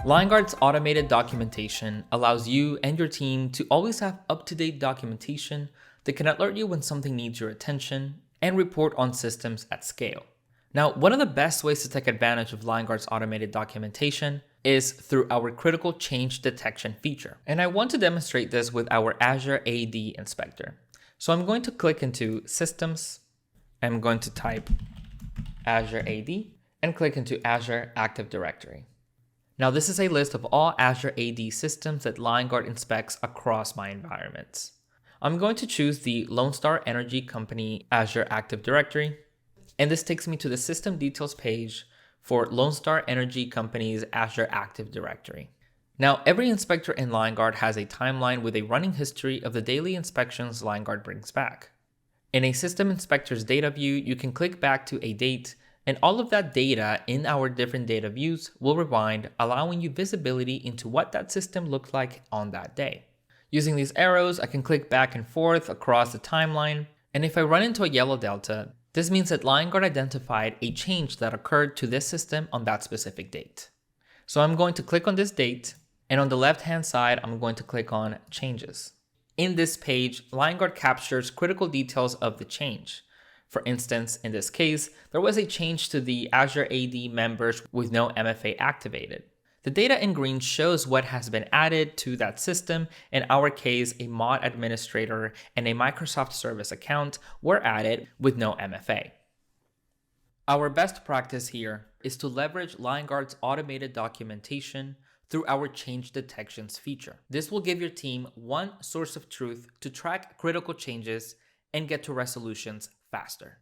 Liongard's automated documentation allows you and your team to always have up-to-date documentation that can alert you when something needs your attention and report on systems at scale. Now, one of the best ways to take advantage of Liongard's automated documentation is through our critical change detection feature. And I want to demonstrate this with our Azure AD inspector. So I'm going to click into Systems. I'm going to type Azure AD and click into Azure Active Directory. Now, this is a list of all Azure AD systems that Liongard inspects across my environments. I'm going to choose the Lone Star Energy Company Azure Active Directory, and this takes me to the system details page for Lone Star Energy Company's Azure Active Directory. Now, every inspector in Liongard has a timeline with a running history of the daily inspections Liongard brings back. In a system inspector's data view, you can click back to a date, and all of that data in our different data views will rewind, allowing you visibility into what that system looked like on that day. Using these arrows, I can click back and forth across the timeline, and if I run into a yellow delta, this means that Liongard identified a change that occurred to this system on that specific date. So I'm going to click on this date, and on the left-hand side, I'm going to click on Changes. In this page, Liongard captures critical details of the change. For instance, in this case, there was a change to the Azure AD members with no MFA activated. The data in green shows what has been added to that system. In our case, a mod administrator and a Microsoft Service account were added with no MFA. Our best practice here is to leverage Liongard's automated documentation through our change detections feature. This will give your team one source of truth to track critical changes and get to resolutions faster.